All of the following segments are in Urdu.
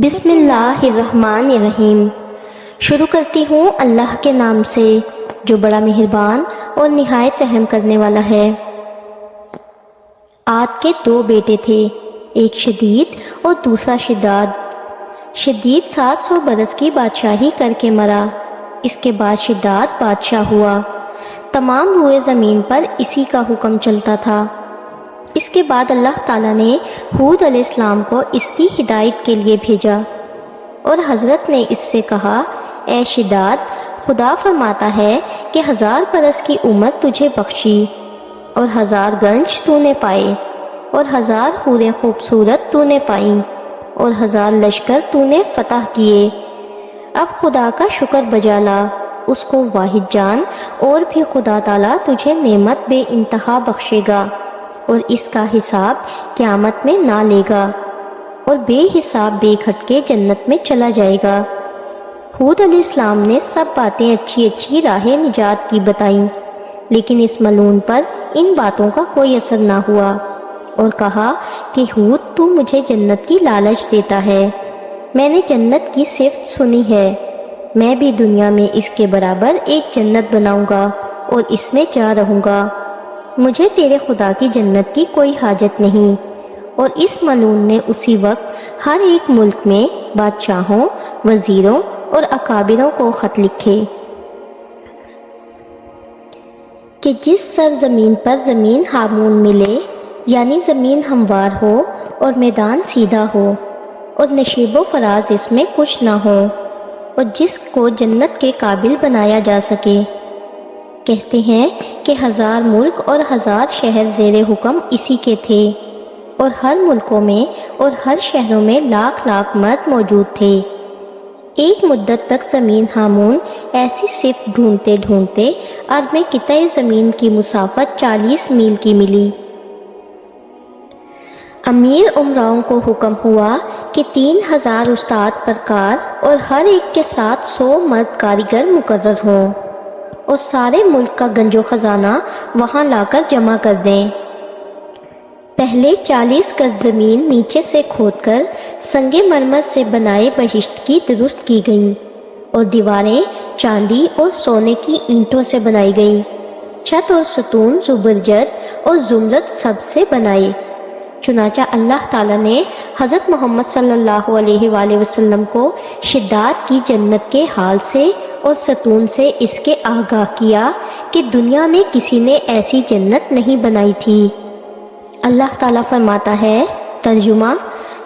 بسم اللہ الرحمن الرحیم۔ شروع کرتی ہوں اللہ کے نام سے جو بڑا مہربان اور نہایت رحم کرنے والا ہے۔ عاد کے دو بیٹے تھے، ایک شدید اور دوسرا شداد۔ شدید 700 برس کی بادشاہی کر کے مرا، اس کے بعد شداد بادشاہ ہوا۔ تمام روئے زمین پر اسی کا حکم چلتا تھا۔ اس کے بعد اللہ تعالیٰ نے ہود علیہ السلام کو اس کی ہدایت کے لیے بھیجا، اور حضرت نے اس سے کہا، اے شداد، خدا فرماتا ہے کہ 1000 برس کی عمر تجھے بخشی، اور 1000 گنج تو نے پائے، اور 1000 حوریں خوبصورت تو نے پائیں، اور 1000 لشکر تو نے فتح کیے۔ اب خدا کا شکر بجا لا، اس کو واحد جان، اور بھی خدا تعالیٰ تجھے نعمت بے انتہا بخشے گا، اور اس کا حساب قیامت میں نہ لے گا، اور بے حساب بے کھٹکے جنت میں چلا جائے گا۔ ہود علیہ السلام نے سب باتیں اچھی اچھی راہ نجات کی بتائیں، لیکن اس ملعون پر ان باتوں کا کوئی اثر نہ ہوا، اور کہا کہ ہود تو مجھے جنت کی لالچ دیتا ہے، میں نے جنت کی صفت سنی ہے، میں بھی دنیا میں اس کے برابر ایک جنت بناؤں گا اور اس میں جا رہوں گا، مجھے تیرے خدا کی جنت کی کوئی حاجت نہیں۔ اور اس ملعون نے اسی وقت ہر ایک ملک میں بادشاہوں، وزیروں اور اکابروں کو خط لکھے کہ جس سرزمین پر زمین ہامون ملے، یعنی زمین ہموار ہو اور میدان سیدھا ہو، اور نشیب و فراز اس میں کچھ نہ ہو، اور جس کو جنت کے قابل بنایا جا سکے۔ کہتے ہیں کہ 1000 ملک اور 1000 شہر زیر حکم اسی کے تھے، اور ہر ملکوں میں اور ہر شہروں میں لاکھ لاکھ مرد موجود تھے۔ ایک مدت تک زمین ہامون ایسی صفت ڈھونڈتے ڈھونڈتے عرب میں قطع زمین کی مسافت 40 میل کی ملی۔ امیر امراؤں کو حکم ہوا کہ 3000 استاد پر کار اور ہر ایک کے ساتھ 100 مرد کاریگر مقرر ہوں، اور سارے ملک کا گنج و خزانہ وہاں لا کر جمع کر دیں۔ پہلے 40 گز زمین نیچے سے کھود کر سنگ مرمر سے بنائے بہشت کی درست کی گئیں، اور دیواریں چاندی اور سونے کی اینٹوں سے بنائی گئیں، چھت اور ستون زبرجد اور زمرد سب سے بنائے۔ چنانچہ اللہ تعالیٰ نے حضرت محمد صلی اللہ علیہ وآلہ وسلم کو شداد کی جنت کے حال سے اور ستون سے اس کے آگاہ کیا کہ دنیا میں کسی نے ایسی جنت نہیں بنائی تھی۔ اللہ تعالیٰ فرماتا ہے، ترجمہ،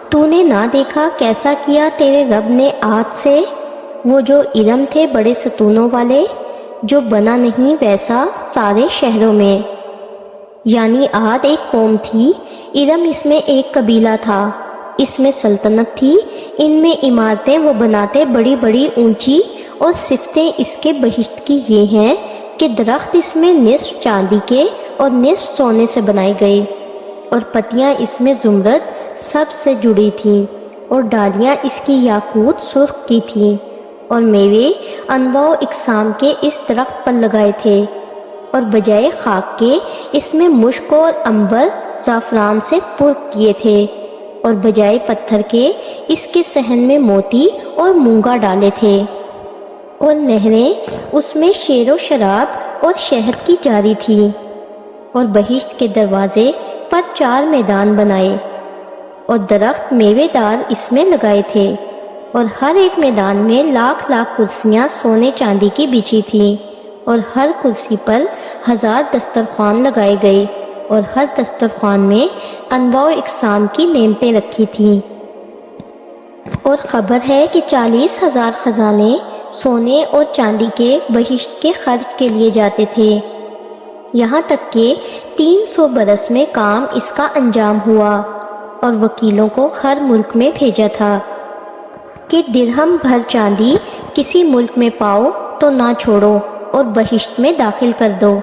تو نے نہ دیکھا کیسا کیا تیرے رب نے عاد سے، وہ جو ارم تھے بڑے ستونوں والے، جو بنا نہیں ویسا سارے شہروں میں۔ یعنی عاد ایک قوم تھی، ارم اس میں ایک قبیلہ تھا، اس میں سلطنت تھی، ان میں عمارتیں وہ بناتے بڑی بڑی اونچی، اور صفتیں اس کے بہشت کی یہ ہیں کہ درخت اس میں نصف چاندی کے اور نصف سونے سے بنائے گئے، اور پتیاں اس میں زمرد سب سے جڑی تھیں، اور ڈالیاں اس کی یاقوت سرخ کی تھیں، اور میوے انواع و اقسام کے اس درخت پر لگائے تھے، اور بجائے خاک کے اس میں مشک اور عنبر زعفران سے پر کیے تھے، اور بجائے پتھر کے اس کے صحن میں موتی اور مونگا ڈالے تھے، اور نہریں اس میں شیر و شراب اور شہد کی جاری تھی، اور بہشت کے دروازے پر 4 میدان بنائے، اور درخت میوے دار اس میں لگائے تھے، اور ہر ایک میدان میں لاکھ لاکھ کرسیاں سونے چاندی کی بچھی تھیں، اور ہر کرسی پر 1000 دسترخوان لگائے گئے، اور ہر دسترخوان میں انواع و اقسام کی نعمتیں رکھی تھیں۔ اور خبر ہے کہ 40,000 خزانے سونے اور چاندی کے بہشت کے خرچ کے لیے جاتے تھے، یہاں تک کہ 300 برس میں کام اس کا انجام ہوا، اور وکیلوں کو ہر ملک میں بھیجا تھا کہ درہم بھر چاندی کسی ملک میں پاؤ تو نہ چھوڑو اور بہشت میں داخل کر دو۔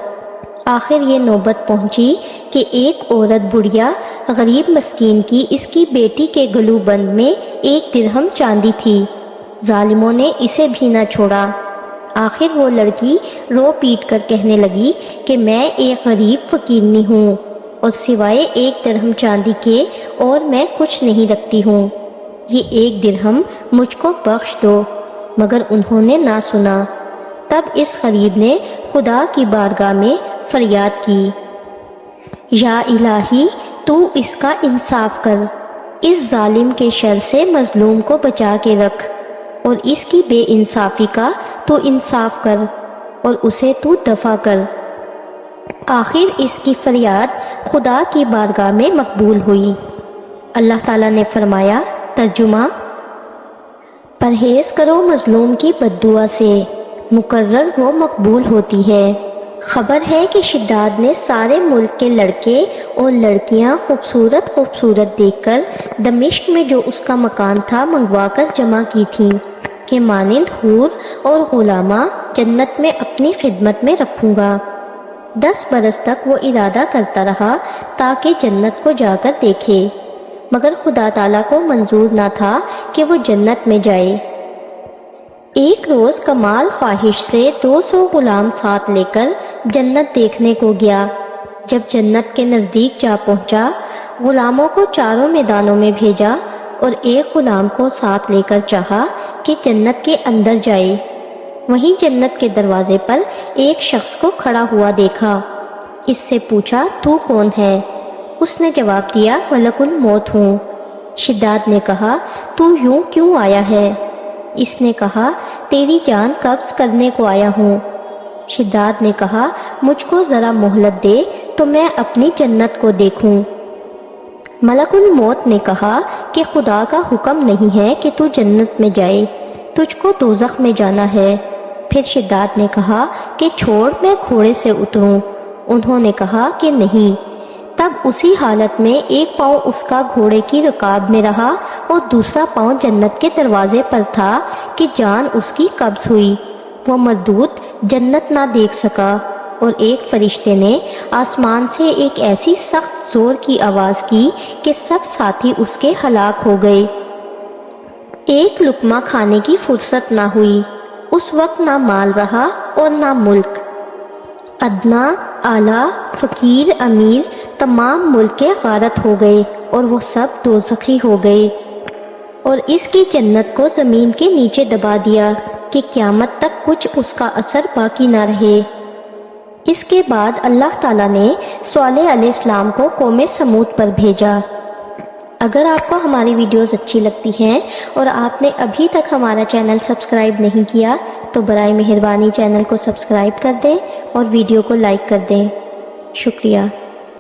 آخر یہ نوبت پہنچی کہ ایک عورت بڑھیا غریب مسکین کی اس کی بیٹی کے گلو بند میں 1 درہم چاندی تھی، ظالموں نے اسے بھی نہ چھوڑا۔ آخر وہ لڑکی رو پیٹ کر کہنے لگی کہ میں ایک غریب فقیرنی ہوں، اور سوائے 1 درہم چاندی کے اور میں کچھ نہیں رکھتی ہوں۔ یہ 1 درہم مجھ کو بخش دو، مگر انہوں نے نہ سنا۔ تب اس غریب نے خدا کی بارگاہ میں فریاد کی، یا الہی تو اس کا انصاف کر، اس ظالم کے شر سے مظلوم کو بچا کے رکھ، اور اس کی بے انصافی کا تو انصاف کر اور اسے تو دفع کر۔ آخر اس کی فریاد خدا کی بارگاہ میں مقبول ہوئی۔ اللہ تعالیٰ نے فرمایا، ترجمہ: پرہیز کرو مظلوم کی بد دعا سے، مقرر وہ مقبول ہوتی ہے۔ خبر ہے کہ شداد نے سارے ملک کے لڑکے اور لڑکیاں خوبصورت خوبصورت دیکھ کر دمشق میں جو اس کا مکان تھا منگوا کر جمع کی تھیں کہ مانند حور اور غلاماں جنت میں اپنی خدمت میں رکھوں گا۔ 10 برس تک وہ ارادہ کرتا رہا تاکہ جنت کو جا کر دیکھے، مگر خدا تعالیٰ کو منظور نہ تھا کہ وہ جنت میں جائے۔ ایک روز کمال خواہش سے 200 غلام ساتھ لے کر جنت دیکھنے کو گیا۔ جب جنت کے نزدیک جا پہنچا، غلاموں کو چاروں میدانوں میں بھیجا اور ایک غلام کو ساتھ لے کر چاہا کہ جنت کے اندر جائے۔ وہیں جنت کے دروازے پر ایک شخص کو کھڑا ہوا دیکھا۔ اس سے پوچھا، تو کون ہے؟ اس نے جواب دیا، ملک الموت ہوں۔ شداد نے کہا، تو یوں کیوں آیا ہے؟ اس نے کہا، تیری جان قبض کرنے کو آیا ہوں۔ شداد نے کہا، مجھ کو ذرا مہلت دے تو میں اپنی جنت کو دیکھوں۔ ملک الموت نے کہا کہ خدا کا حکم نہیں ہے کہ تو جنت میں جائے، تجھ کو دوزخ میں جانا ہے۔ پھر شداد نے کہا کہ چھوڑ میں گھوڑے سے اتروں۔ انہوں نے کہا کہ نہیں۔ تب اسی حالت میں ایک پاؤں اس کا گھوڑے کی رکاب میں رہا اور دوسرا پاؤں جنت کے دروازے پر تھا کہ جان اس کی قبض ہوئی۔ وہ مردود جنت نہ دیکھ سکا، اور ایک فرشتے نے آسمان سے ایک ایسی سخت زور کی آواز کی کہ سب ساتھی اس کے ہلاک ہو گئے۔ ایک لقمہ کھانے کی فرصت نہ ہوئی۔ اس وقت نہ مال رہا اور نہ ملک۔ ادنا، اعلیٰ، فقیر، امیر، تمام ملک کے غارت ہو گئے اور وہ سب دوزخی ہو گئے، اور اس کی جنت کو زمین کے نیچے دبا دیا کہ قیامت تک کچھ اس کا اثر باقی نہ رہے۔ اس کے بعد اللہ تعالیٰ نے صالح علیہ السلام کو قوم سمود پر بھیجا۔ اگر آپ کو ہماری ویڈیوز اچھی لگتی ہیں اور آپ نے ابھی تک ہمارا چینل سبسکرائب نہیں کیا تو برائے مہربانی چینل کو سبسکرائب کر دیں اور ویڈیو کو لائک کر دیں۔ شکریہ۔